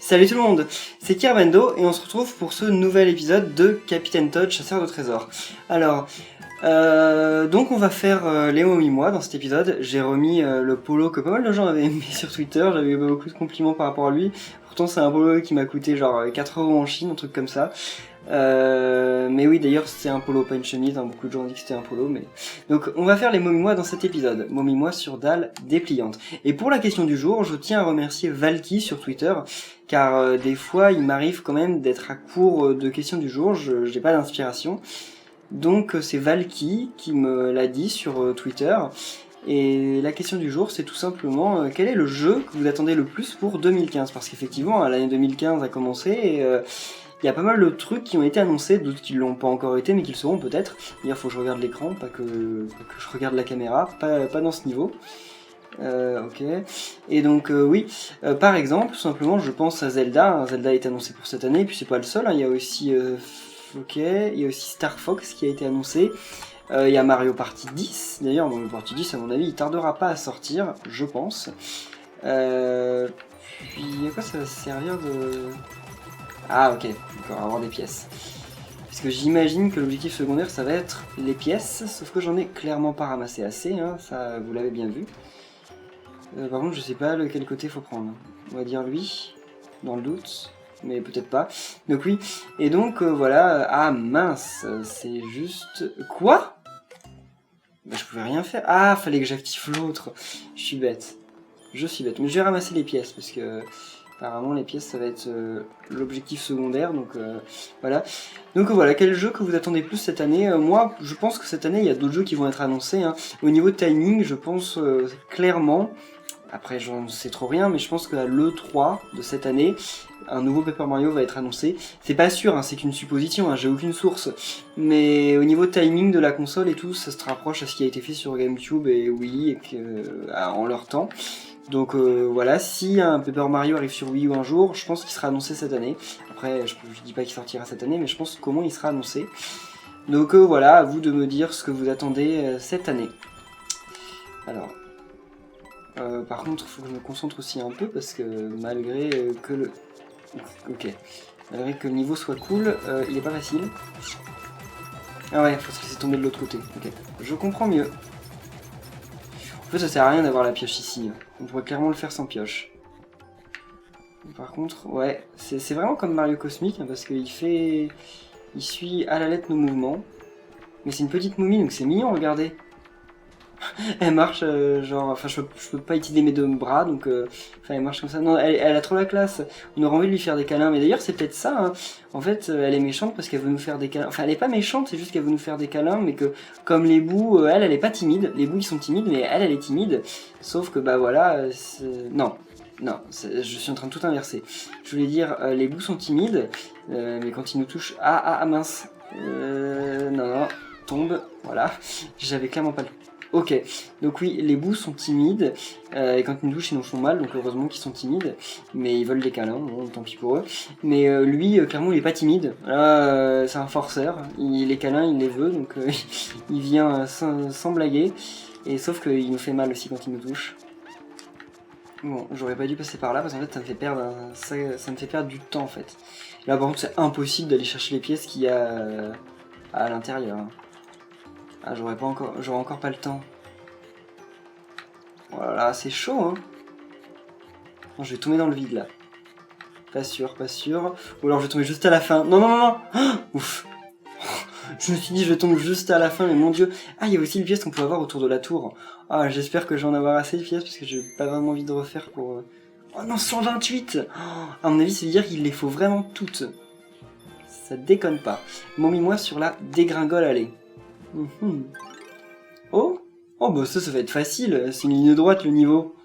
Salut tout le monde, c'est Kerbendo et on se retrouve pour ce nouvel épisode de Capitaine Toad, chasseur de trésors. Alors, donc on va faire les mots-moi dans cet épisode. J'ai remis le polo que pas mal de gens avaient aimé sur Twitter, j'avais eu beaucoup de compliments par rapport à lui. Pourtant c'est un polo qui m'a coûté genre 4 € en Chine, un truc comme ça. Mais oui, d'ailleurs c'est un polo, pas une chemise, hein. Beaucoup de gens ont dit que c'était un polo, mais... Donc on va faire les mots-moi dans cet épisode, mots-moi sur dalle dépliante. Et pour la question du jour, je tiens à remercier Valky sur Twitter, car des fois il m'arrive quand même d'être à court de questions du jour, j'ai pas d'inspiration. Donc c'est Valky qui me l'a dit sur Twitter. Et la question du jour, c'est tout simplement quel est le jeu que vous attendez le plus pour 2015 ? Parce qu'effectivement, l'année 2015 a commencé et il y a pas mal de trucs qui ont été annoncés, d'autres qui l'ont pas encore été, mais qui le seront peut-être. D'ailleurs, faut que je regarde l'écran, pas que je regarde la caméra, pas dans ce niveau. Ok. Et donc oui, par exemple, tout simplement, je pense à Zelda. Zelda est annoncé pour cette année, et puis c'est pas le seul. Il y a aussi il y a aussi Star Fox qui a été annoncé. Il y a Mario Party 10. D'ailleurs, Mario Party 10, à mon avis, il tardera pas à sortir, je pense. Puis à quoi ça va servir de... Ah ok, d'accord, avoir des pièces. Parce que j'imagine que l'objectif secondaire, ça va être les pièces, sauf que j'en ai clairement pas ramassé assez, hein, ça vous l'avez bien vu. Par contre, je sais pas lequel côté faut prendre. On va dire lui, dans le doute, mais peut-être pas. Donc oui, et donc voilà, ah mince, c'est juste... Quoi ? Bah, je pouvais rien faire. Ah, fallait que j'active l'autre. Je suis bête. Mais je vais ramasser les pièces, parce que... Apparemment les pièces ça va être l'objectif secondaire, donc voilà. Donc voilà, quel jeu que vous attendez plus cette année ? Moi je pense que cette année il y a d'autres jeux qui vont être annoncés, hein. Au niveau de timing je pense clairement, après j'en sais trop rien, mais je pense qu'à l'E3 de cette année, un nouveau Paper Mario va être annoncé. C'est pas sûr, hein, c'est qu'une supposition, hein, j'ai aucune source. Mais au niveau de timing de la console et tout, ça se rapproche à ce qui a été fait sur GameCube et Wii en leur temps. Donc voilà, si un Paper Mario arrive sur Wii U un jour, je pense qu'il sera annoncé cette année. Après, je dis pas qu'il sortira cette année, mais je pense comment il sera annoncé. Donc voilà, à vous de me dire ce que vous attendez cette année. Alors, par contre, il faut que je me concentre aussi un peu, parce que malgré que le... Ok. Malgré que le niveau soit cool, il est pas facile. Ah ouais, faut se laisser tomber de l'autre côté. Ok, je comprends mieux. En fait, ça sert à rien d'avoir la pioche ici. On pourrait clairement le faire sans pioche. Par contre, ouais, c'est vraiment comme Mario Cosmic, hein, parce qu'il fait... Il suit à la lettre nos mouvements. Mais c'est une petite momie, donc c'est mignon, regardez. Elle marche, genre... Enfin, je peux pas utiliser mes deux bras, donc... Enfin, elle marche comme ça. Non, elle a trop la classe. On aurait envie de lui faire des câlins. Mais d'ailleurs, c'est peut-être ça, hein. En fait, elle est méchante parce qu'elle veut nous faire des câlins. Enfin, elle est pas méchante, c'est juste qu'elle veut nous faire des câlins, mais que, comme les bouts, elle est pas timide. Les bouts, ils sont timides, mais elle est timide. Sauf que, bah voilà... Non, je suis en train de tout inverser. Je voulais dire, les bouts sont timides, mais quand ils nous touchent... Ah, mince. Non, tombe, voilà. J'avais clairement pas le... Ok, donc oui, les bouts sont timides, et quand ils nous touchent, ils nous font mal, donc heureusement qu'ils sont timides, mais ils veulent des câlins, bon, tant pis pour eux. Mais lui, clairement, il est pas timide, c'est un forceur, les câlins, il les veut, donc il vient sans blaguer, et sauf qu'il nous fait mal aussi quand il nous touche. Bon, j'aurais pas dû passer par là, parce qu'en fait, ça me fait perdre, ça me fait perdre du temps, en fait. Là, par contre, c'est impossible d'aller chercher les pièces qu'il y a à l'intérieur. Ah, j'aurais encore pas le temps. Voilà, c'est chaud, hein. Non, je vais tomber dans le vide, là. Pas sûr. Ou alors je vais tomber juste à la fin. Non. Ouf. Je me suis dit, je tombe juste à la fin, mais mon dieu. Ah, il y a aussi les pièces qu'on peut avoir autour de la tour. Ah, j'espère que je vais en avoir assez de pièces, parce que j'ai pas vraiment envie de refaire pour... Oh non, 128 ! À mon avis, ça veut dire qu'il les faut vraiment toutes. Ça déconne pas. Momis-moi sur la dégringole allée. Oh, bah ça va être facile, c'est une ligne droite le niveau.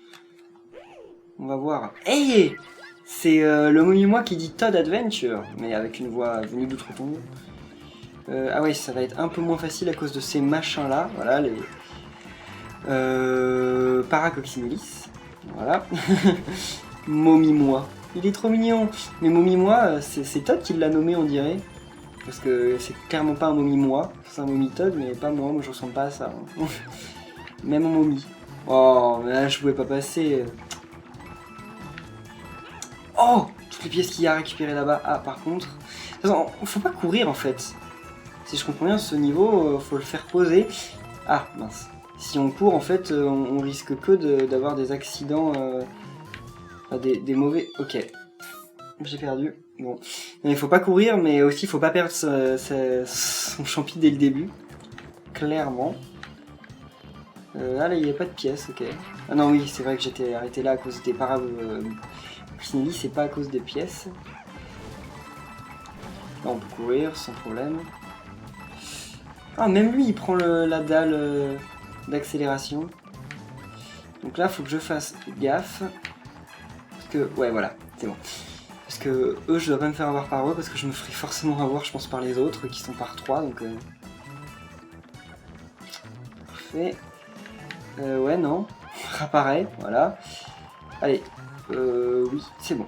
On va voir. Hey, c'est le Momis-moi qui dit Toad Adventure, mais avec une voix venue d'outre-tombe. Ah ouais, ça va être un peu moins facile à cause de ces machins là, voilà, les Paracoccymelis, voilà. Momis-moi, il est trop mignon, mais Momis-moi, c'est Toad qui l'a nommé on dirait. Parce que c'est clairement pas un momie-moi, c'est un momie-Toad, mais pas moi je ressemble pas à ça. Hein. Même en momie. Oh, mais là je pouvais pas passer. Oh, tout toutes les pièces qu'il y a à récupérer là-bas. Ah, par contre... De toute façon, faut pas courir, en fait. Si je comprends bien, ce niveau, faut le faire poser. Ah, mince. Si on court, en fait, on risque que d'avoir des accidents... des mauvais... Ok. J'ai perdu. Bon. Il faut pas courir, mais aussi, il faut pas perdre son champi dès le début. Clairement. Ah là, il n'y a pas de pièces, ok. Ah non, oui, c'est vrai que j'étais arrêté là à cause des Snelly, c'est pas à cause des pièces. Là, on peut courir sans problème. Ah, même lui, il prend la dalle d'accélération. Donc là, faut que je fasse gaffe. Parce que, ouais, voilà, c'est bon. Parce que eux, je dois pas me faire avoir par eux, parce que je me ferai forcément avoir, je pense, par les autres, qui sont par 3, donc... Parfait. Ouais, non. Réapparaît, voilà. Allez, oui, c'est bon.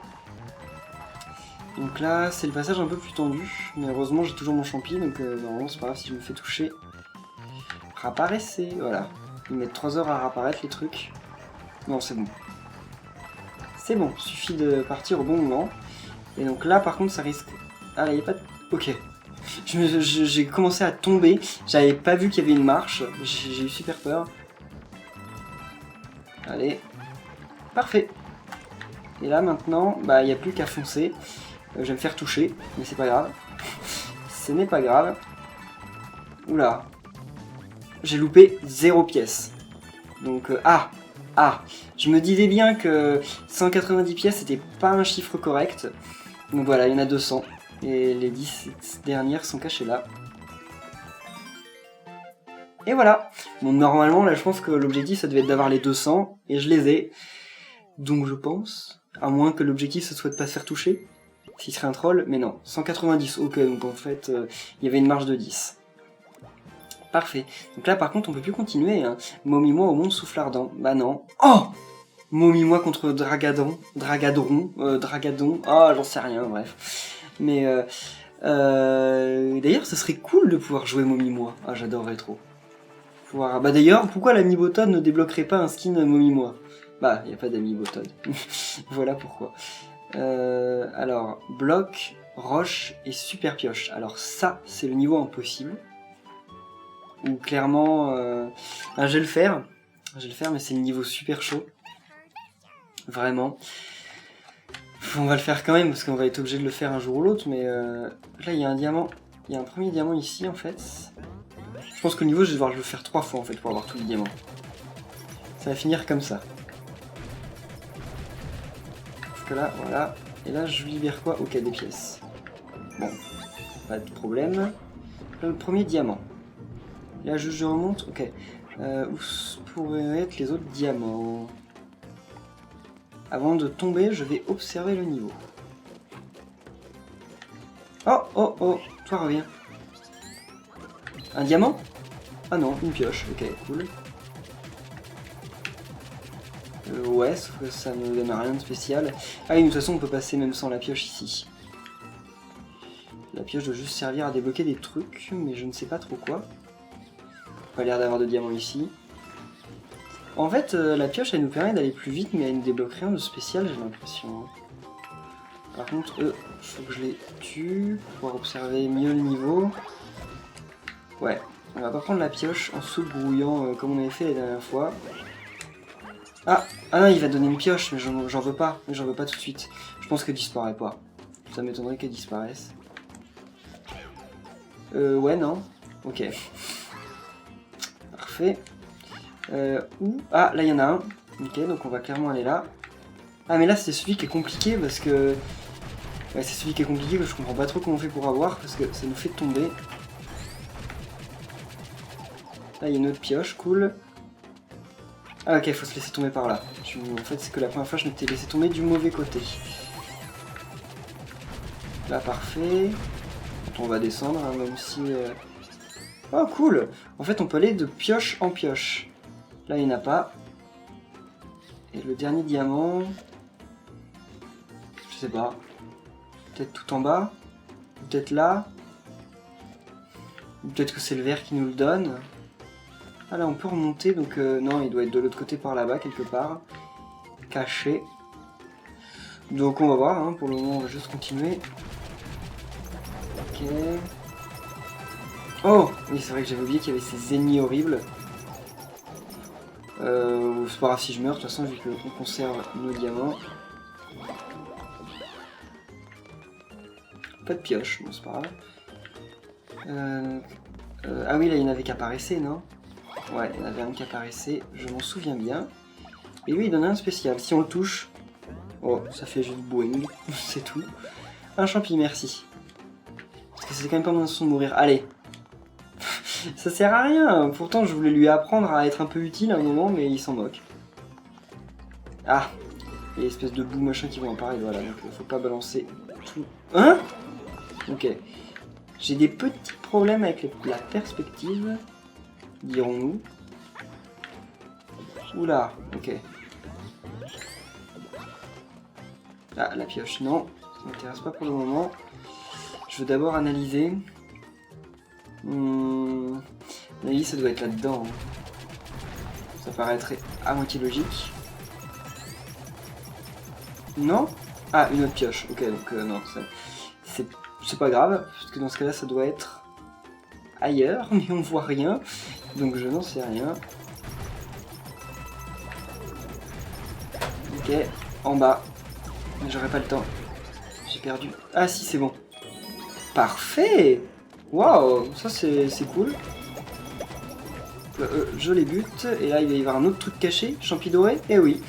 Donc là, c'est le passage un peu plus tendu, mais heureusement, j'ai toujours mon champi, donc normalement, c'est pas grave si je me fais toucher. Réapparaissez, voilà. Ils mettent 3 heures à réapparaître, les trucs. Non, c'est bon. C'est bon, suffit de partir au bon moment. Et donc là, par contre, ça risque... Ah, là, il n'y a pas de... Ok. J'ai commencé à tomber, j'avais pas vu qu'il y avait une marche, j'ai eu super peur. Allez, parfait. Et là maintenant, bah il n'y a plus qu'à foncer. Je vais me faire toucher, mais c'est pas grave. Ce n'est pas grave. Oula. J'ai loupé 0 pièce. Donc, je me disais bien que 190 pièces c'était pas un chiffre correct. Donc voilà, il y en a 200. Et les 10 dernières sont cachées là. Et voilà. Bon, normalement, là, je pense que l'objectif, ça devait être d'avoir les 200. Et je les ai. Donc, je pense. À moins que l'objectif, ce soit de pas se faire toucher. S'il serait un troll. Mais non. 190. Ok, donc en fait, il y avait une marge de 10. Parfait. Donc là, par contre, on peut plus continuer. Hein. Momie-moi au monde souffle ardent. Bah non. Oh, Momie-moi contre Dragadon. Dragadon. Ah, j'en sais rien, bref. Mais... d'ailleurs, ce serait cool de pouvoir jouer Momie-moi. Ah, j'adorerais trop. Bah d'ailleurs, pourquoi l'Amiibo Toad ne débloquerait pas un skin Momie-moi? Bah, il n'y a pas d'Amiibo Toad. Voilà pourquoi. Alors, bloc, roche et super pioche. Alors ça, c'est le niveau impossible. Ou clairement... je vais le faire. Mais c'est le niveau super chaud. Vraiment. On va le faire quand même, parce qu'on va être obligé de le faire un jour ou l'autre, mais... Là, il y a un diamant. Il y a un premier diamant ici, en fait. Je pense qu'au niveau, je vais devoir le faire 3 fois, en fait, pour avoir tous les diamants. Ça va finir comme ça. Parce que là, voilà. Et là, je libère quoi? Ok, des pièces. Bon, pas de problème. Là, le premier diamant. Là, je remonte. Ok. Où pourraient être les autres diamants? Avant de tomber, je vais observer le niveau. Oh, oh, oh. Toi, reviens. Un diamant? Ah non, une pioche. Ok, cool. Ouais, sauf que ça ne donne rien de spécial. Ah oui, de toute façon, on peut passer même sans la pioche ici. La pioche doit juste servir à débloquer des trucs, mais je ne sais pas trop quoi. Pas l'air d'avoir de diamants ici. En fait, la pioche, elle nous permet d'aller plus vite, mais elle ne débloque rien de spécial, j'ai l'impression. Par contre, il faut que je les tue pour pouvoir observer mieux le niveau. Ouais, on va pas prendre la pioche en sous-grouillant comme on avait fait la dernière fois. Ah non, il va donner une pioche, mais j'en veux pas. Mais j'en veux pas tout de suite. Je pense qu'elle disparaît pas. Ça m'étonnerait qu'elle disparaisse. Ouais, non. Ok. Parfait. Où? Ah, là, il y en a un. Ok, donc on va clairement aller là. Ah, mais là, c'est celui qui est compliqué parce que... Ouais, c'est celui qui est compliqué que je comprends pas trop comment on fait pour avoir parce que ça nous fait tomber. Là, il y a une autre pioche, cool. Ah ok, faut se laisser tomber par là. En fait, c'est que la première fois, je m'étais laissé tomber du mauvais côté. Là, parfait. On va descendre, hein, même si... Oh, cool! En fait, on peut aller de pioche en pioche. Là, il n'y en a pas. Et le dernier diamant... Je sais pas. Peut-être tout en bas? Peut-être là? Peut-être que c'est le vert qui nous le donne. Ah là, on peut remonter, donc non, il doit être de l'autre côté par là-bas, quelque part. Caché. Donc on va voir, hein. Pour le moment on va juste continuer. Ok. Oh oui, c'est vrai que j'avais oublié qu'il y avait ces ennemis horribles. C'est pas grave si je meurs, de toute façon vu qu'on conserve nos diamants. Pas de pioche, bon c'est pas grave. Ah oui, là il y en avait qui apparaissaient, non? Ouais, il y en avait un qui apparaissait, je m'en souviens bien. Et oui, il donne un spécial, si on le touche... Oh, ça fait juste boing, c'est tout. Un champi, merci. Parce que c'est quand même pas mon façon de mourir. Allez. Ça sert à rien, pourtant je voulais lui apprendre à être un peu utile à un moment, mais il s'en moque. Ah, il y a l'espèce de boue machin qui vont apparaître, voilà, donc faut pas balancer tout. Hein? Ok. J'ai des petits problèmes avec la perspective, dirons-nous. Oula, ok. Ah, la pioche, non, ça m'intéresse pas pour le moment. Je veux d'abord analyser. À mon avis, ça doit être là-dedans. Hein. Ça paraîtrait à moitié logique. Non? Ah, une autre pioche. Ok, donc non, c'est pas grave, parce que dans ce cas-là, ça doit être ailleurs, mais on voit rien. Donc je n'en sais rien. Ok, en bas. Mais j'aurai pas le temps. J'ai perdu. Ah si, c'est bon. Parfait! Waouh, ça c'est cool. Je les bute, et là il va y avoir un autre truc caché, champi doré, et oui.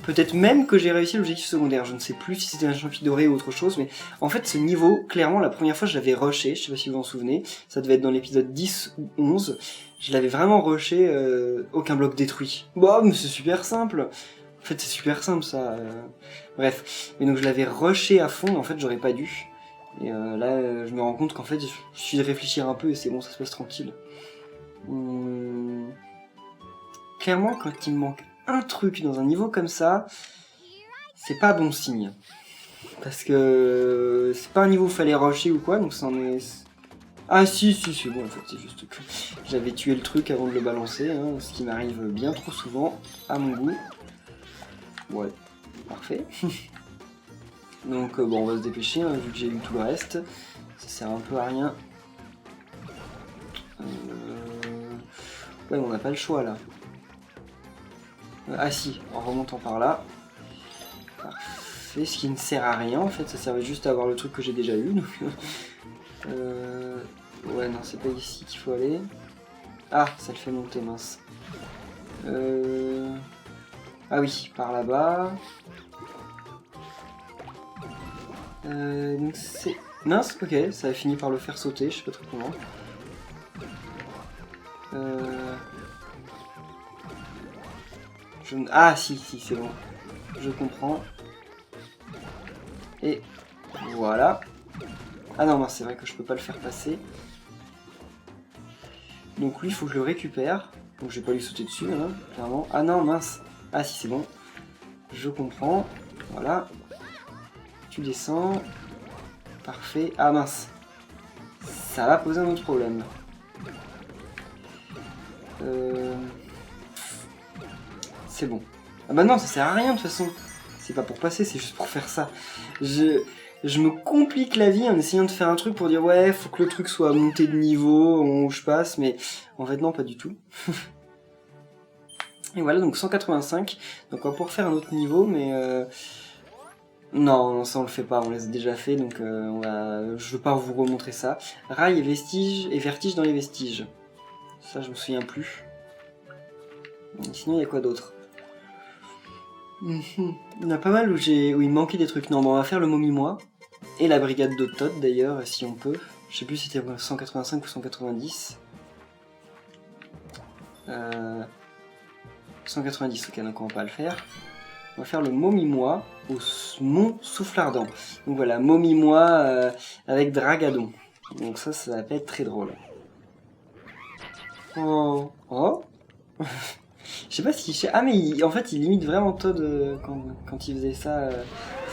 Peut-être même que j'ai réussi l'objectif secondaire, je ne sais plus si c'était un champi doré ou autre chose, mais en fait ce niveau, clairement la première fois je l'avais rushé, je sais pas si vous vous en souvenez, ça devait être dans l'épisode 10 ou 11, je l'avais vraiment rushé, aucun bloc détruit. Bon, mais c'est super simple. En fait c'est super simple ça. Bref, mais donc je l'avais rushé à fond, en fait j'aurais pas dû. Et là, je me rends compte qu'en fait, je suis de réfléchir un peu et c'est bon, ça se passe tranquille. Clairement, quand il me manque un truc dans un niveau comme ça, c'est pas bon signe. Parce que c'est pas un niveau où il fallait rusher ou quoi, donc ça en est... Ah si, c'est bon en fait, c'est juste que j'avais tué le truc avant de le balancer, hein, ce qui m'arrive bien trop souvent, à mon goût. Ouais, parfait. Donc bon, on va se dépêcher, hein, vu que j'ai eu tout le reste. Ça sert un peu à rien. Ouais, on n'a pas le choix là. Ah si, en remontant par là. Parfait, ce qui ne sert à rien en fait, ça servait juste à avoir le truc que j'ai déjà eu. Donc... Ouais, non, c'est pas ici qu'il faut aller. Ah, ça le fait monter, mince. Ah oui, par là-bas. Donc c'est... Mince, ok, ça a fini par le faire sauter, je sais pas trop comment. Ah si, c'est bon. Je comprends. Et voilà. Ah non, mince, c'est vrai que je peux pas le faire passer. Donc lui, il faut que je le récupère. Donc je vais pas lui sauter dessus, hein, clairement. Ah non, mince. Ah si, c'est bon. Je comprends. Voilà. Tu descends. Parfait. Ah mince. Ça va poser un autre problème. C'est bon. Ah bah non, ça sert à rien de toute façon. C'est pas pour passer, c'est juste pour faire ça. Je me complique la vie en essayant de faire un truc pour dire ouais, faut que le truc soit monté de niveau au moment où je passe, mais en fait non, pas du tout. Et voilà, donc 185. Donc on va pouvoir faire un autre niveau, mais non, ça on le fait pas, on les a déjà fait, donc je veux pas vous remontrer ça. Rail et vestige et vertige dans les vestiges. Ça je me souviens plus. Sinon il y a quoi d'autre? Il y en a pas mal où il me manquait des trucs. Non, bon, on va faire le momie-moi. Et la brigade de Todd d'ailleurs, si on peut. Je sais plus si c'était 185 ou 190. 190, ok, donc on va pas le faire. On va faire le momie-moi au mont Soufflardant. Donc voilà, momie-moi avec Dragadon. Donc ça va pas être très drôle. Oh, oh. Je sais pas si... Ah mais en fait il limite vraiment Todd quand il faisait ça,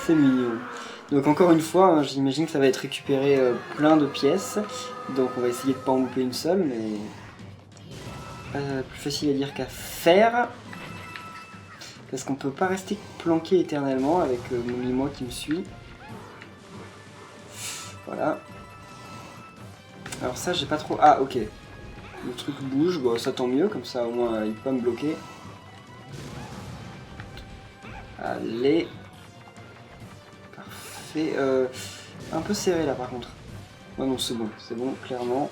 c'est mignon. Donc encore une fois, hein, j'imagine que ça va être récupéré plein de pièces. Donc on va essayer de pas en louper une seule, mais... plus facile à dire qu'à faire. Parce qu'on peut pas rester planqué éternellement avec mon Mimois qui me suit. Voilà. Alors ça, j'ai pas trop... Ah, ok. Le truc bouge, bon, ça tant mieux, comme ça au moins il peut pas me bloquer. Allez. Parfait. Un peu serré là par contre. Oh non, c'est bon, clairement.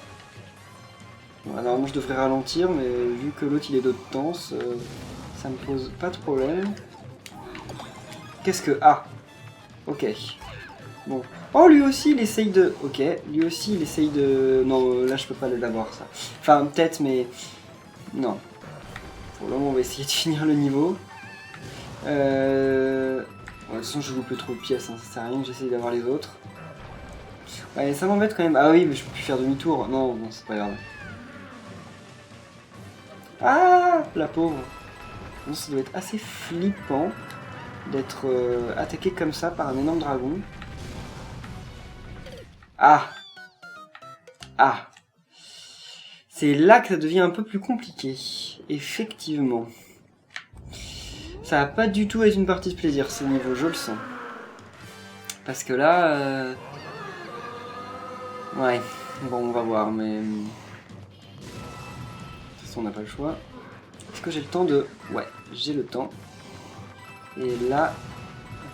Bon, normalement je devrais ralentir, mais vu que l'autre il est d'autres temps, ça me pose pas de problème. Qu'est-ce que... Ah, ok. Bon. Oh, lui aussi il essaye de... Ok, lui aussi il essaye de... Non, là je peux pas l'avoir ça. Enfin, peut-être, mais... Non. Pour le moment on va essayer de finir le niveau. Ouais, de toute façon je loupe trop de pièces, hein. Ça sert à rien que j'essaye d'avoir les autres. Ouais, ça m'embête quand même. Ah oui, mais je peux plus faire demi-tour. Non, non, c'est pas grave. Ah, la pauvre. Bon, ça doit être assez flippant d'être attaqué comme ça par un énorme dragon. Ah. Ah. C'est là que ça devient un peu plus compliqué. Effectivement. Ça va pas du tout être une partie de plaisir, ce niveau, je le sens. Parce que là... Ouais. Bon, on va voir, mais... De toute façon, on n'a pas le choix. Est-ce que j'ai le temps de... Ouais, j'ai le temps. Et là,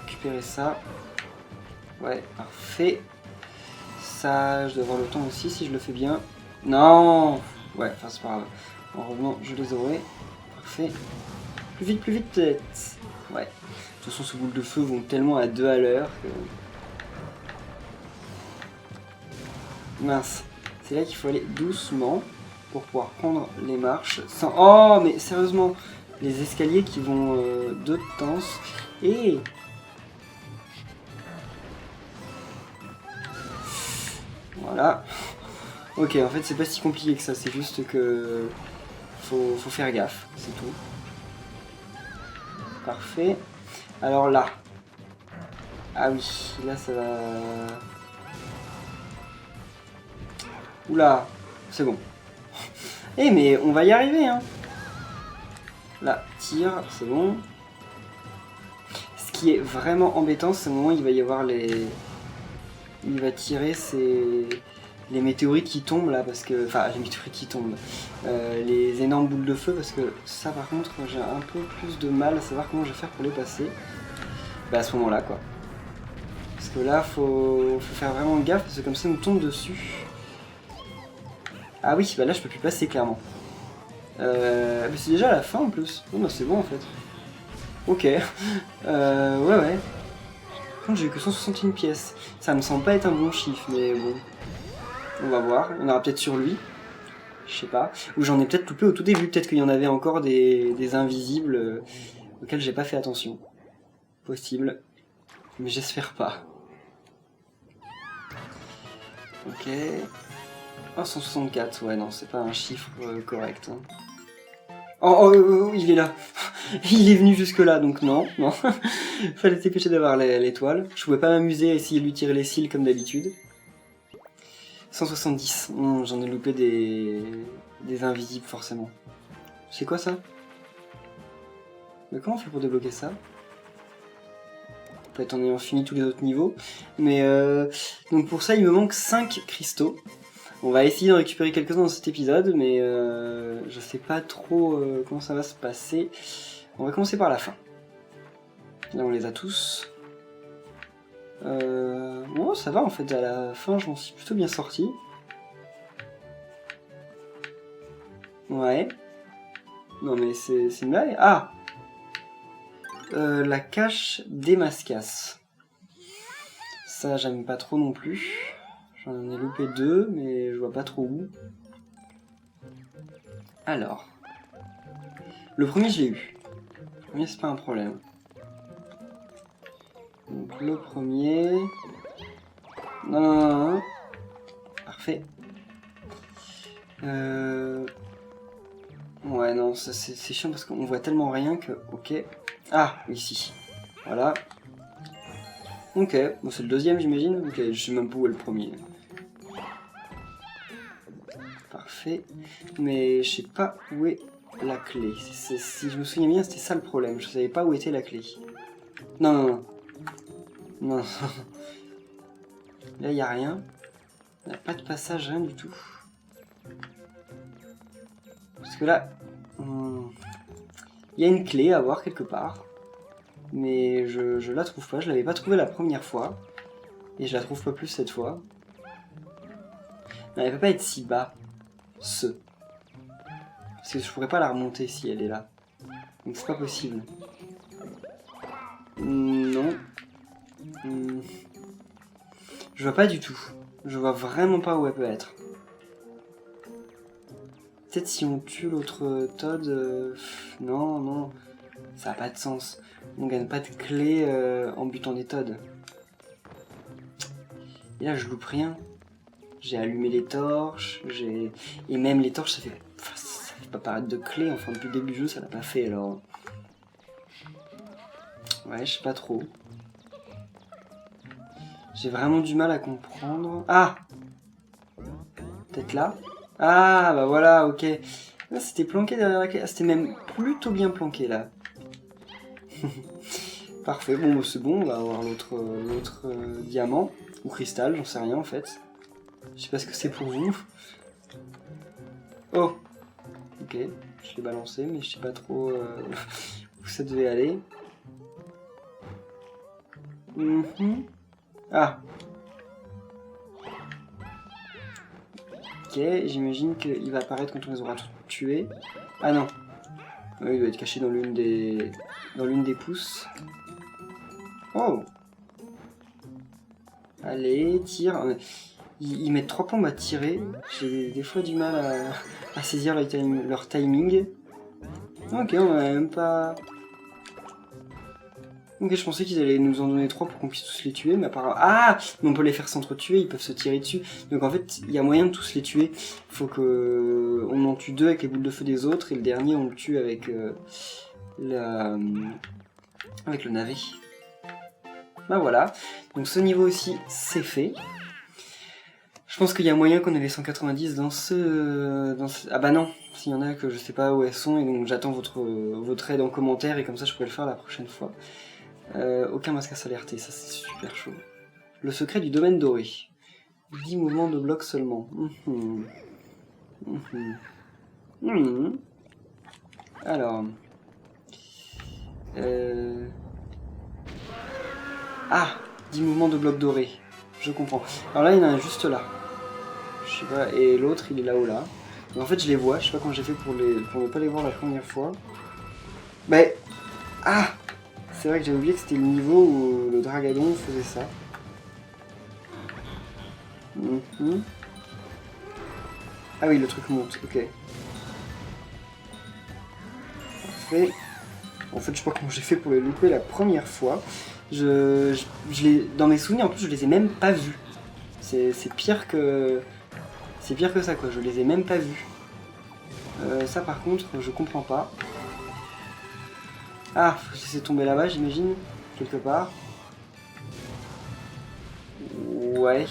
récupérer ça. Ouais, parfait. Ça, je dois avoir le temps aussi si je le fais bien. Non. Ouais, enfin c'est pas grave. En revenant, je les aurai. Parfait. Plus vite peut-être. Ouais. De toute façon, ces boules de feu vont tellement à 2 à l'heure que... Mince. C'est là qu'il faut aller doucement pour pouvoir prendre les marches sans... Oh, mais sérieusement, les escaliers qui vont de temps. Et... Voilà. Ok, en fait c'est pas si compliqué que ça, c'est juste que faut faire gaffe, c'est tout. Parfait. Alors là. Ah oui, là ça va... Oula, c'est bon. Eh mais on va y arriver, hein. Là, tire, c'est bon. Ce qui est vraiment embêtant, c'est le moment où il va y avoir les... Il va tirer les météorites qui tombent là, parce que... Enfin, les météorites qui tombent. Les énormes boules de feu, parce que ça par contre, j'ai un peu plus de mal à savoir comment je vais faire pour les passer. Bah à ce moment-là, quoi. Parce que là, faut faire vraiment gaffe, parce que comme ça, on tombe dessus. Ah oui, bah là, je peux plus passer, clairement. Mais c'est déjà la fin, en plus. Bon, bah c'est bon, en fait. Ok. Ouais. Par contre, j'ai eu que 161 pièces. Ça me semble pas être un bon chiffre, mais bon. On va voir. On aura peut-être sur lui. Je sais pas. Ou j'en ai peut-être loupé au tout début. Peut-être qu'il y en avait encore des invisibles auxquels j'ai pas fait attention. Possible. Mais j'espère pas. Ok. Oh, 164. Ouais, non, c'est pas un chiffre correct. Hein. Oh, il est là. Il est venu jusque là, donc non. Fallait se dépêcher d'avoir l'étoile. Je pouvais pas m'amuser à essayer de lui tirer les cils comme d'habitude. 170. J'en ai loupé des invisibles, forcément. C'est quoi ça? Mais comment on fait pour débloquer ça? Peut-être en ayant fini tous les autres niveaux. Mais donc pour ça, il me manque 5 cristaux. On va essayer d'en récupérer quelques-uns dans cet épisode, mais je sais pas trop comment ça va se passer. On va commencer par la fin. Là, on les a tous. Bon, ça va en fait, à la fin, je m'en suis plutôt bien sorti. Ouais. Non, mais c'est une blague. Ah! La cache des Mascas. Ça, j'aime pas trop non plus. J'en ai loupé 2, mais je vois pas trop où. Alors. Le premier, je l'ai eu. Le premier, c'est pas un problème. Donc, le premier... Non. Parfait. Ouais, non, ça c'est chiant parce qu'on voit tellement rien que... Ok. Ah, ici. Voilà. Ok, bon, c'est le deuxième, j'imagine. Ok, je sais même pas où est le premier. Parfait. Mais je sais pas où est la clé. Si je me souviens bien, c'était ça le problème. Je savais pas où était la clé. Non, non, non. Non. Là, il n'y a rien. Il n'y a pas de passage, rien du tout. Parce que là... il y a une clé à voir quelque part. Mais je la trouve pas. Je l'avais pas trouvée la première fois. Et je la trouve pas plus cette fois. Non, elle peut pas être si bas. Parce que je pourrais pas la remonter si elle est là. Donc c'est pas possible. Non. Je vois pas du tout. Je vois vraiment pas où elle peut être. Peut-être si on tue l'autre Todd... Non, non. Ça a pas de sens. On gagne pas de clé en butant des Todd. Et là je loupe rien. J'ai allumé les torches. Et même les torches ça fait pas paraître de clé. Enfin depuis le début du jeu ça l'a pas fait alors. Ouais, je sais pas trop. J'ai vraiment du mal à comprendre. Ah! Peut-être là? Ah, bah voilà, ok. Ah, c'était planqué derrière la clé. Ah, c'était même plutôt bien planqué là. Parfait, bon, c'est bon, on va avoir l'autre diamant. Ou cristal, j'en sais rien en fait. Je sais pas ce que c'est pour vous. Oh! Ok, je l'ai balancé, mais je sais pas trop où ça devait aller. Ah! Ok, j'imagine qu'il va apparaître quand on les aura tous tués. Ah non. Oui, il doit être caché dans l'une des pousses. Oh! Allez, tire. Ils mettent 3 plombes à tirer. J'ai des fois du mal à saisir leur timing. Ok, on a même pas... Ok, je pensais qu'ils allaient nous en donner 3 pour qu'on puisse tous les tuer, mais apparemment... Ah! Mais on peut les faire s'entretuer, ils peuvent se tirer dessus. Donc en fait, il y a moyen de tous les tuer. Il faut que on en tue 2 avec les boules de feu des autres, et le dernier, on le tue avec avec le navet. Bah voilà. Donc ce niveau aussi, c'est fait. Je pense qu'il y a moyen qu'on ait les 190 dans ce... Ah bah non, s'il y en a que je sais pas où elles sont, et donc j'attends votre aide en commentaire, et comme ça je pourrai le faire la prochaine fois. Aucun masque à s'alerter, ça c'est super chaud. Le secret du domaine doré. 10 mouvements de bloc seulement. Alors... Ah, 10 mouvements de bloc doré. Je comprends. Alors là, il y en a un juste là. Je sais pas, et l'autre, il est là-haut là. Mais en fait, je les vois, je sais pas comment j'ai fait pour ne pas les voir la première fois. Mais... Ah! C'est vrai que j'avais oublié que c'était le niveau où le Dragadon faisait ça. Ah oui, le truc monte, ok. Parfait. En fait, je sais pas comment j'ai fait pour les louper la première fois. Dans mes souvenirs, en plus, je les ai même pas vus. C'est pire que... C'est pire que ça, quoi. Je les ai même pas vus. Ça, par contre, je comprends pas. Ah, faut laisser tomber là-bas, j'imagine. Quelque part. Ouais.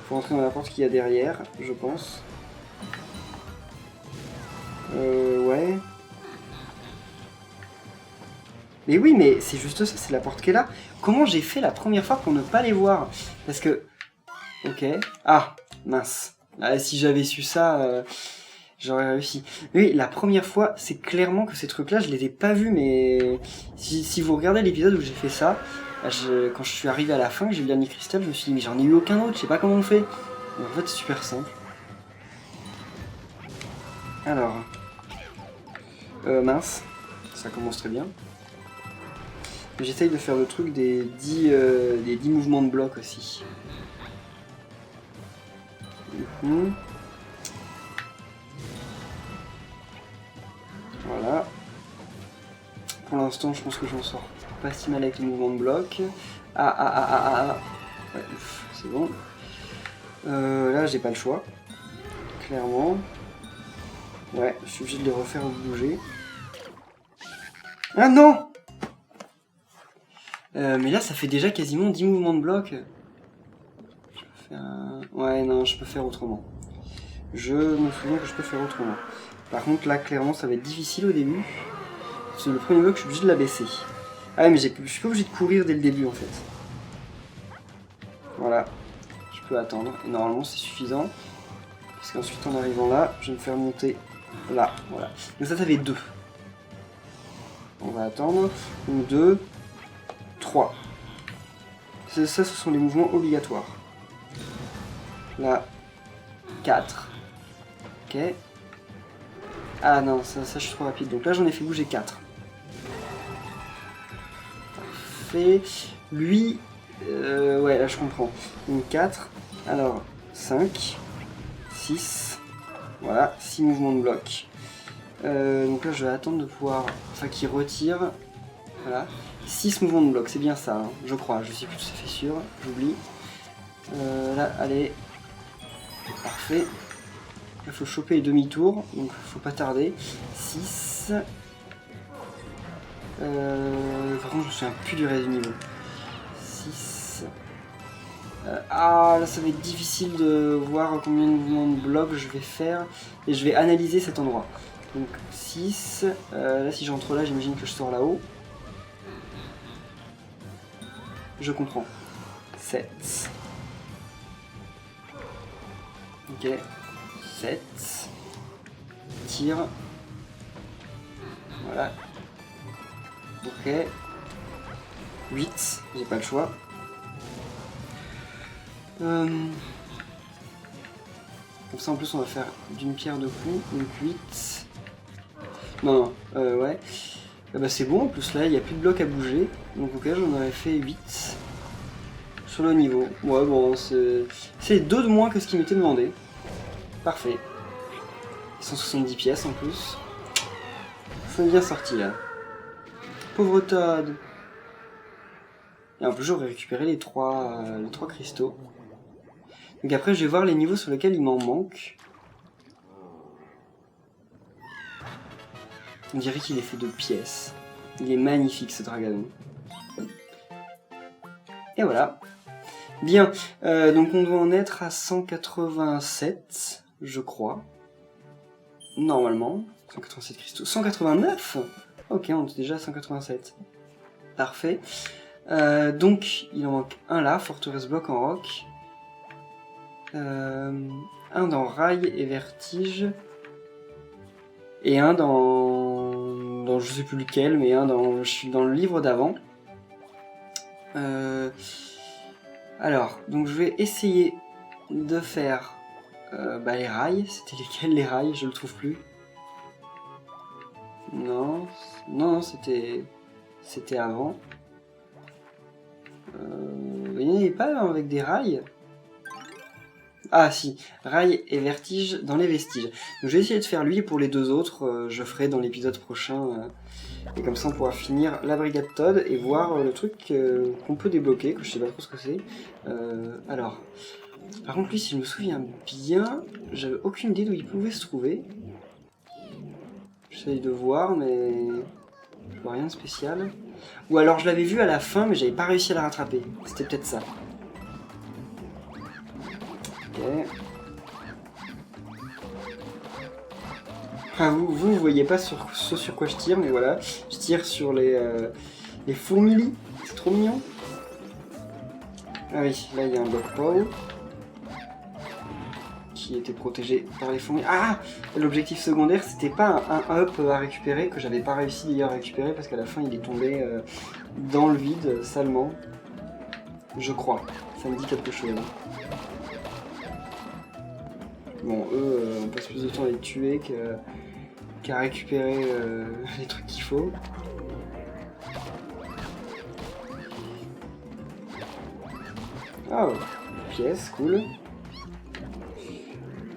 Faut rentrer dans la porte qu'il y a derrière, je pense. Ouais. Mais oui, mais c'est juste ça, c'est la porte qui est là. Comment j'ai fait la première fois pour ne pas les voir? Parce que... Ok. Ah, mince. Ah, si j'avais su ça, j'aurais réussi. Mais oui, la première fois, c'est clairement que ces trucs-là, je les ai pas vus, mais... Si vous regardez l'épisode où j'ai fait ça, quand je suis arrivé à la fin, que j'ai eu le dernier cristal, je me suis dit, mais j'en ai eu aucun autre, je sais pas comment on fait. Et en fait, c'est super simple. Alors... mince. Ça commence très bien. J'essaye de faire le truc des 10 mouvements de bloc aussi. Voilà. Pour l'instant, je pense que j'en sors pas si mal avec les mouvements de bloc. Ah. Ouais, c'est bon. Là, j'ai pas le choix. Clairement. Ouais, je suis obligé de les refaire bouger. Ah non! Mais là, ça fait déjà quasiment 10 mouvements de bloc. Je peux faire... Ouais, non, je peux faire autrement. Je me souviens que je peux faire autrement. Par contre, là, clairement, ça va être difficile au début. C'est le premier bloc, je suis obligé de la baisser. Ah ouais, mais je suis pas obligé de courir dès le début, en fait. Voilà. Je peux attendre. Et normalement, c'est suffisant. Parce qu'ensuite, en arrivant là, je vais me faire monter là. Voilà. Donc ça fait 2. On va attendre. Donc 2, 3. Ça, ce sont les mouvements obligatoires. Là, 4. Ok. Ah non, ça je suis trop rapide. Donc là, j'en ai fait bouger 4. Parfait. Lui, ouais, là je comprends. Donc 4. Alors, 5, 6. Voilà, 6 mouvements de bloc. Donc là, je vais attendre de pouvoir... Enfin, qu'il retire. Voilà. 6 mouvements de bloc, c'est bien ça, hein, je crois. Je suis plus tout à fait sûr. J'oublie. Là, allez. Parfait. Il faut choper les demi-tours, donc faut pas tarder. 6. Par contre, je me souviens plus du reste du niveau. 6. Ah, là, ça va être difficile de voir combien de mouvements de blocs je vais faire. Et je vais analyser cet endroit. Donc 6. Là, si j'entre là, j'imagine que je sors là-haut. Je comprends. 7. Ok. 7. Tire. Voilà. Ok. 8. J'ai pas le choix. Comme ça, en plus, on va faire d'une pierre deux coups. Donc 8. Non, ouais. Bah, c'est bon, en plus, là, il n'y a plus de blocs à bouger. Donc, ok, j'en aurais fait 8. Sur le niveau. Ouais, bon, c'est 2 de moins que ce qui m'était demandé. Parfait. 170 pièces en plus. C'est bien sorti là. Pauvre Todd. Et en plus j'aurais récupéré les 3 cristaux. Donc après je vais voir les niveaux sur lesquels il m'en manque. On dirait qu'il est fait de pièces. Il est magnifique ce dragon. Et voilà. Bien. Donc on doit en être à 187, je crois. Normalement. 187 cristaux. 189 ? Ok, on est déjà à 187. Parfait. Donc, il en manque un là, Forteresse Bloc en roc. Un dans Rail et Vertige. Et un dans je sais plus lequel, mais un dans le livre d'avant. Alors, donc je vais essayer de faire les rails. C'était lesquels les rails? Je le trouve plus. Non, c'était avant. Il n'y en avait pas avec des rails? Ah si, rail et vertige dans les vestiges. Donc je vais essayer de faire lui, et pour les 2 autres, je ferai dans l'épisode prochain. Et comme ça on pourra finir la brigade Todd et voir le truc qu'on peut débloquer, que je sais pas trop ce que c'est. Alors, par contre lui, si je me souviens bien, j'avais aucune idée d'où il pouvait se trouver. J'essaye de voir, mais je vois rien de spécial. Ou alors je l'avais vu à la fin, mais j'avais pas réussi à la rattraper. C'était peut-être ça. Ok. Ah, vous voyez pas ce sur quoi je tire, mais voilà. Je tire sur les fourmis. C'est trop mignon. Ah oui, là il y a un bloc Pow qui était protégé par les fourmis. Ah, l'objectif secondaire, c'était pas un up à récupérer, que j'avais pas réussi d'ailleurs à récupérer, parce qu'à la fin il est tombé dans le vide, salement. Je crois. Ça me dit quelque chose. Bon, eux, on passe plus de temps à les tuer qu'à récupérer les trucs qu'il faut. Ah, pièce, cool.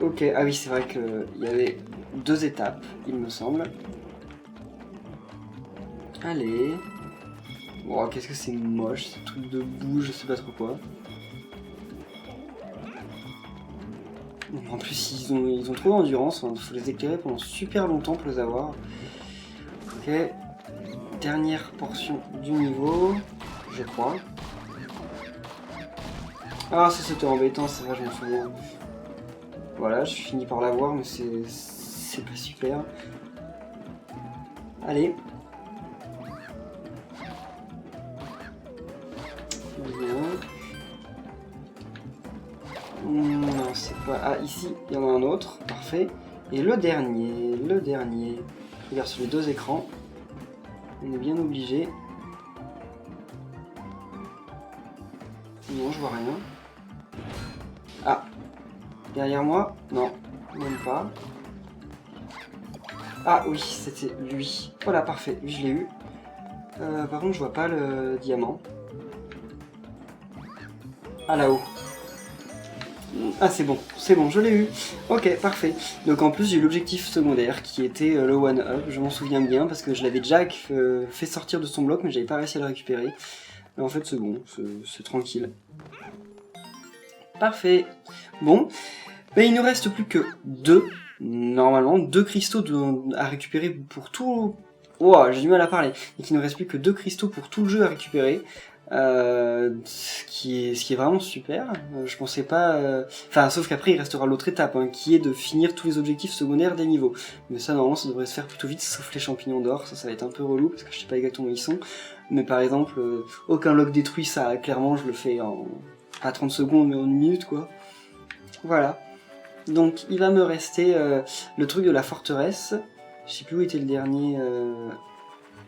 Ok, ah oui, c'est vrai qu'il y avait 2 étapes, il me semble. Allez. Bon, qu'est-ce que c'est moche, ce truc de boue, je sais pas trop quoi. En plus, ils ont trop d'endurance, il faut les éclairer pendant super longtemps pour les avoir. Ok. Dernière portion du niveau, je crois. Ah, ça c'était embêtant, c'est vrai, je m'en souviens. Voilà, je finis par l'avoir, mais c'est c'est pas super. Allez. Bien. Non, c'est pas... Ah, ici, il y en a un autre. Parfait. Et le dernier. Je regarde sur les 2 écrans. On est bien obligé. Non, je vois rien. Ah. Derrière moi? Non, même pas. Ah oui, c'était lui. Voilà, parfait. Lui, je l'ai eu. Par contre, je vois pas le diamant. Ah, là-haut. Ah, c'est bon, je l'ai eu. Ok, parfait. Donc en plus, j'ai eu l'objectif secondaire qui était le one-up. Je m'en souviens bien parce que je l'avais déjà fait sortir de son bloc, mais j'avais pas réussi à le récupérer. Mais en fait, c'est bon, c'est tranquille. Parfait. Bon, mais il nous reste plus que 2, normalement, 2 cristaux à récupérer pour tout... Wow, j'ai du mal à parler. Et qu'il ne reste plus que 2 cristaux pour tout le jeu à récupérer. Ce qui est vraiment super. Je pensais pas... Enfin, sauf qu'après, il restera l'autre étape, hein, qui est de finir tous les objectifs secondaires des niveaux. Mais ça, normalement, ça devrait se faire plutôt vite, sauf les champignons d'or. Ça va être un peu relou, parce que je sais pas exactement où ils sont. Mais par exemple, aucun lock détruit, ça, clairement, je le fais en... pas 30 secondes, mais en 1 minute, quoi. Voilà. Donc, il va me rester le truc de la forteresse. Je sais plus où était le dernier...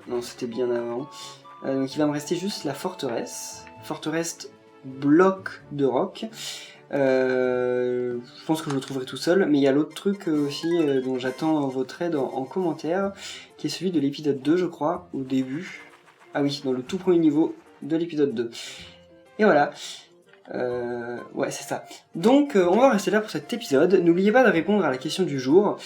Non, c'était bien avant. Donc il va me rester juste la forteresse. Forteresse bloc de roc. Je pense que je le trouverai tout seul. Mais il y a l'autre truc aussi dont j'attends votre aide en commentaire. Qui est celui de l'épisode 2, je crois, au début. Ah oui, dans le tout premier niveau de l'épisode 2. Et voilà. Ouais, c'est ça. Donc, on va rester là pour cet épisode. N'oubliez pas de répondre à la question du jour.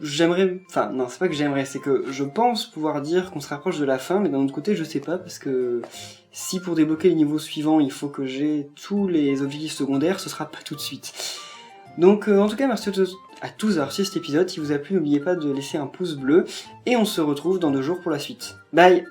J'aimerais... Enfin, non, c'est pas que j'aimerais, c'est que je pense pouvoir dire qu'on se rapproche de la fin, mais d'un autre côté, je sais pas, parce que si pour débloquer les niveaux suivants, il faut que j'ai tous les objectifs secondaires, ce sera pas tout de suite. Donc, en tout cas, merci à tous d'avoir reçu cet épisode. Si vous a plu, n'oubliez pas de laisser un pouce bleu, et on se retrouve dans 2 jours pour la suite. Bye!